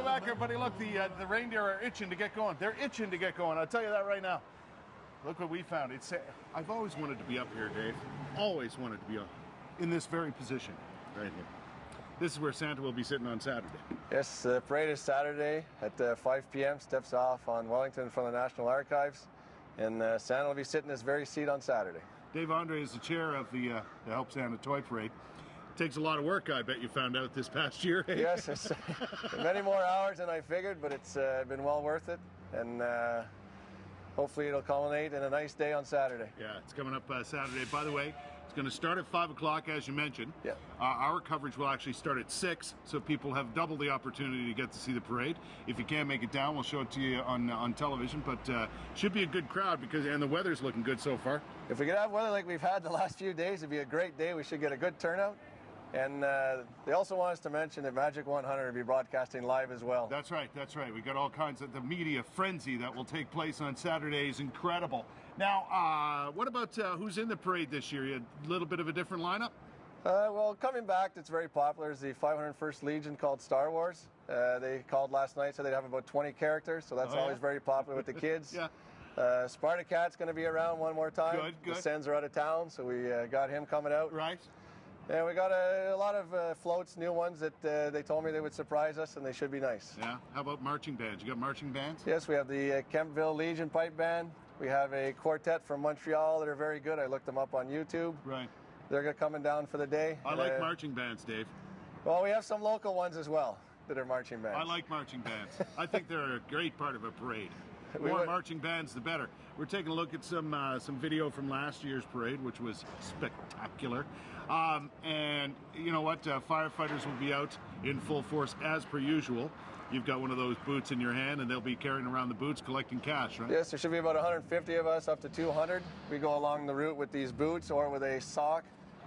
Welcome back, everybody. Look, the reindeer are itching to get going. They're itching to get going. I'll tell you that right now. Look what we found. I've always wanted to be up here, Dave. Always wanted to be in this very position right here. This is where Santa will be sitting on Saturday. Yes, the parade is Saturday at 5 p.m. Steps off on Wellington in front of the National Archives. And Santa will be sitting in this very seat on Saturday. Dave Andre is the chair of the Help Santa Toy Parade. Takes a lot of work, I bet you found out this past year. Yes, it's many more hours than I figured, but it's been well worth it. And hopefully it'll culminate in a nice day on Saturday. Yeah, it's coming up Saturday. By the way, it's going to start at 5 o'clock, as you mentioned. Yeah. Our coverage will actually start at 6, so people have double the opportunity to get to see the parade. If you can't make it down, we'll show it to you on television, but should be a good crowd, and the weather's looking good so far. If we could have weather like we've had the last few days, it'd be a great day. We should get a good turnout. And they also want us to mention that Magic 100 will be broadcasting live as well. That's right, that's right. We got all kinds of the media frenzy that will take place on Saturday is incredible. Now, what about who's in the parade this year? You had a little bit of a different lineup? Well, coming back, that's very popular, is the 501st Legion called Star Wars. They called last night, so they'd have about 20 characters, so that's always very popular with the kids. Yeah. Spartacat's going to be around one more time. Good. The Sens are out of town, so we got him coming out. Right. And we got a lot of floats, new ones that they told me they would surprise us, and they should be nice. Yeah. How about marching bands? You got marching bands? Yes, we have the Kemptville Legion Pipe Band. We have a quartet from Montreal that are very good. I looked them up on YouTube. Right. They're coming down for the day. I like marching bands, Dave. Well, we have some local ones as well that are marching bands. I like marching bands. I think they're a great part of a parade. The more marching bands, the better. We're taking a look at some video from last year's parade, which was spectacular. And you know what? Firefighters will be out in full force as per usual. You've got one of those boots in your hand, and they'll be carrying around the boots collecting cash, right? Yes, there should be about 150 of us, up to 200. We go along the route with these boots or with a sock,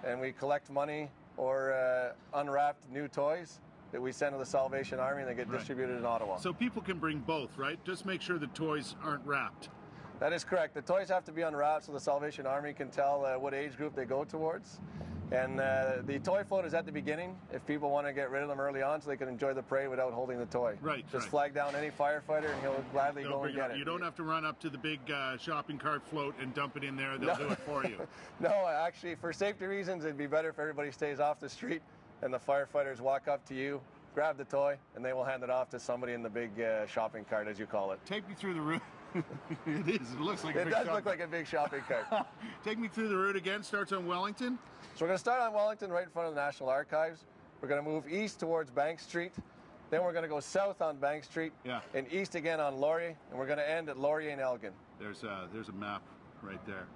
and we collect money or unwrapped new toys that we send to the Salvation Army, and they get distributed in Ottawa. So people can bring both, right? Just make sure the toys aren't wrapped. That is correct. The toys have to be unwrapped so the Salvation Army can tell what age group they go towards. And the toy float is at the beginning if people want to get rid of them early on so they can enjoy the parade without holding the toy. Right. Just flag down any firefighter and he'll gladly go and get it. You don't have to run up to the big shopping cart float and dump it in there. They'll do it for you. No, actually, for safety reasons, it'd be better if everybody stays off the street and the firefighters walk up to you, grab the toy, and they will hand it off to somebody in the big shopping cart, as you call it. Take me through the route. It is. It looks like a big It does look like a big shopping cart. Take me through the route again. Starts on Wellington. So we're going to start on Wellington right in front of the National Archives. We're going to move east towards Bank Street. Then we're going to go south on Bank Street and east again on Laurier. And we're going to end at Laurier and Elgin. There's a map right there.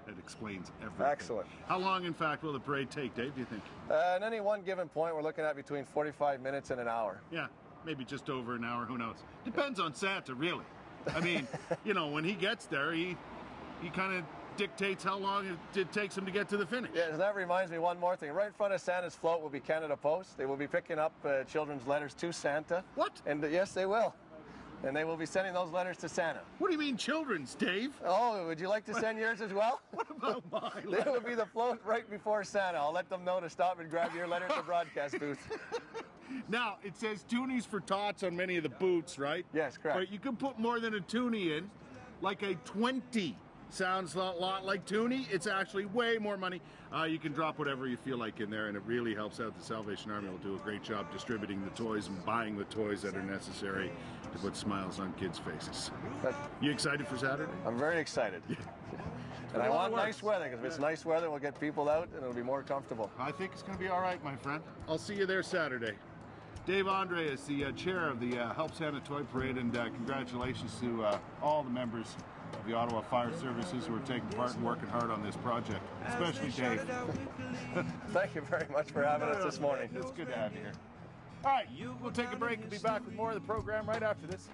It explains everything. Excellent. How long, in fact, will the parade take, Dave, do you think? At any one given point, we're looking at between 45 minutes and an hour. Yeah, maybe just over an hour, who knows? Depends on Santa, really. I mean, you know, when he gets there, he kind of dictates how long it takes him to get to the finish. Yeah, that reminds me one more thing. Right in front of Santa's float will be Canada Post. They will be picking up children's letters to Santa. What? And yes, they will. And they will be sending those letters to Santa. What do you mean children's, Dave? Oh, would you like to send yours as well? What about mine? They will be the float right before Santa. I'll let them know to stop and grab your letter at the broadcast booth. Now, it says toonies for tots on many of the boots, right? Yes, correct. But you can put more than a toonie in, like a 20. Sounds a lot like toonie. It's actually way more money. You can drop whatever you feel like in there, and it really helps out. The Salvation Army will do a great job distributing the toys and buying the toys that are necessary to put smiles on kids' faces. You excited for Saturday? I'm very excited. And I want nice weather, because if it's nice weather, we'll get people out, and it'll be more comfortable. I think it's going to be all right, my friend. I'll see you there Saturday. Dave Andre is the chair of the Help Santa Toy Parade, and congratulations to all the members of the Ottawa Fire Services who are taking part and working hard on this project, especially Dave. Thank you very much for having us this morning. It's good to have you here. All right, we'll take a break and be back with more of the program right after this.